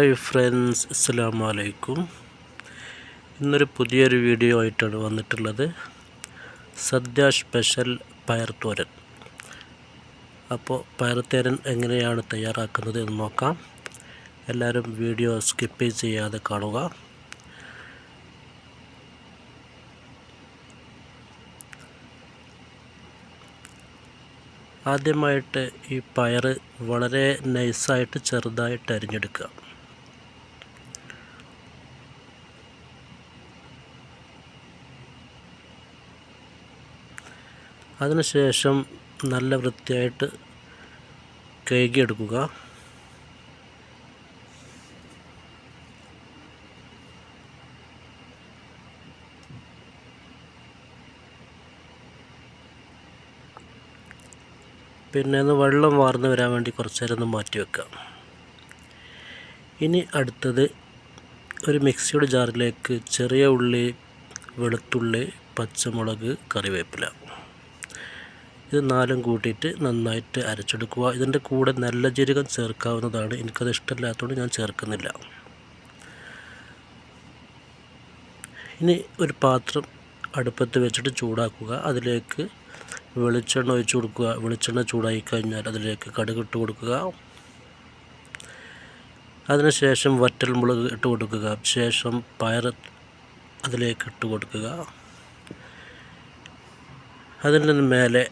Hi friends, അസ്സലാമു അലൈക്കും. ഇന്നൊരു പുതിയൊരു വീഡിയോ ആയിട്ടാണ് വന്നിട്ടുള്ളത്. സദ്യ സ്പെഷ്യൽ പയർത്തോരൻ. അപ്പോൾ പയർത്തോരൻ എങ്ങനെയാണ് തയ്യാറാക്കുന്നത് എന്ന് നോക്കാം. എല്ലാവരും വീഡിയോ സ്കിപ്പ് ചെയ്യാതെ കാണുക. ആദ്യമായിട്ട് ഈ പയർ വളരെ നൈസായിട്ട് ചെറുതായിട്ട് അരിഞ്ഞെടുക്കുക. അതിനുശേഷം നല്ല വൃത്തിയായിട്ട് കഴുകിയെടുക്കുക. പിന്നെ ഒന്ന് വെള്ളം വാർന്ന് വരാൻ വേണ്ടി കുറച്ച് നേരം ഒന്ന് മാറ്റി വെക്കാം. ഇനി അടുത്തത് ഒരു മിക്സിയുടെ ജാറിലേക്ക് ചെറിയ ഉള്ളി, വെളുത്തുള്ളി, പച്ചമുളക്, കറിവേപ്പില ഇത് നാലും കൂട്ടിയിട്ട് നന്നായിട്ട് അരച്ചെടുക്കുക. ഇതിൻ്റെ കൂടെ നല്ല ജീരകം ചേർക്കാവുന്നതാണ്. എനിക്കത് ഇഷ്ടമില്ലാത്തതുകൊണ്ട് ഞാൻ ചേർക്കുന്നില്ല. ഇനി ഒരു പാത്രം അടുപ്പത്ത് വെച്ചിട്ട് ചൂടാക്കുക. അതിലേക്ക് വെളിച്ചെണ്ണ ഒഴിച്ച് കൊടുക്കുക. വെളിച്ചെണ്ണ ചൂടായി കഴിഞ്ഞാൽ അതിലേക്ക് കടുക് ഇട്ട് കൊടുക്കുക. അതിനുശേഷം വറ്റൽമുളക് ഇട്ട് കൊടുക്കുക. ശേഷം പയർ അതിലേക്ക് ഇട്ട് കൊടുക്കുക. അതിന് മേലെ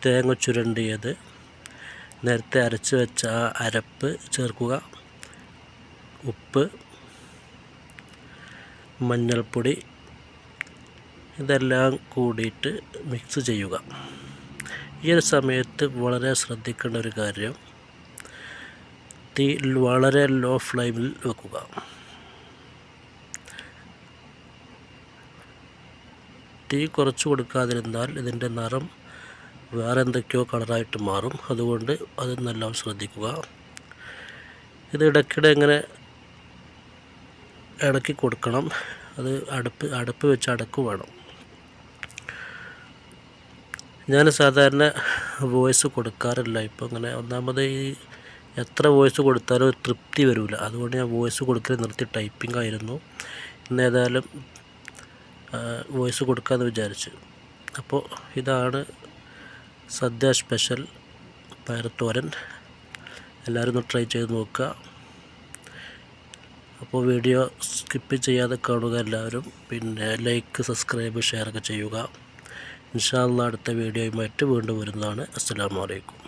തേങ്ങ ചുരണ്ടിയത്, നേരത്തെ അരച്ച് വെച്ച ആ അരപ്പ് ചേർക്കുക. ഉപ്പ്, മഞ്ഞൾപ്പൊടി ഇതെല്ലാം കൂടിയിട്ട് മിക്സ് ചെയ്യുക. ഈ ഒരു സമയത്ത് വളരെ ശ്രദ്ധിക്കേണ്ട ഒരു കാര്യം, തീ വളരെ ലോ ഫ്ലെയിമിൽ വെക്കുക. തീ കുറച്ച് കൊടുക്കാതിരുന്നാൽ ഇതിൻ്റെ നിറം വേറെ എന്തൊക്കെയോ കളറായിട്ട് മാറും. അതുകൊണ്ട് അത് നല്ലോണം ശ്രദ്ധിക്കുക. ഇത് ഇടയ്ക്കിടെ ഇങ്ങനെ ഇളക്കി കൊടുക്കണം. അത് അടുപ്പ് വെച്ച് അടക്ക് വേണം. ഞാൻ സാധാരണ വോയിസ് കൊടുക്കാറില്ല. ഇപ്പോൾ ഇങ്ങനെ ഒന്നാമത് ഈ എത്ര വോയിസ് കൊടുത്താലും ഒരു തൃപ്തി വരില്ല. അതുകൊണ്ട് ഞാൻ വോയിസ് കൊടുക്കൽ നിർത്തി ടൈപ്പിംഗ് ആയിരുന്നു. ഇന്നേതായാലും വോയിസ് കൊടുക്കാമെന്ന് വിചാരിച്ചു. അപ്പോൾ ഇതാണ് സദ്യ സ്പെഷ്യൽ പയർത്തോരൻ. എല്ലാവരും ഒന്ന് ട്രൈ ചെയ്ത് നോക്കുക. അപ്പോൾ വീഡിയോ സ്കിപ്പ് ചെയ്യാതെ കാണുക എല്ലാവരും. പിന്നെ ലൈക്ക്, സബ്സ്ക്രൈബ്, ഷെയറൊക്കെ ചെയ്യുക. ഇൻഷാ അല്ലാഹ് അടുത്ത വീഡിയോയുമായിട്ട് വീണ്ടും വരുന്നതാണ്. അസ്സലാമു അലൈക്കും.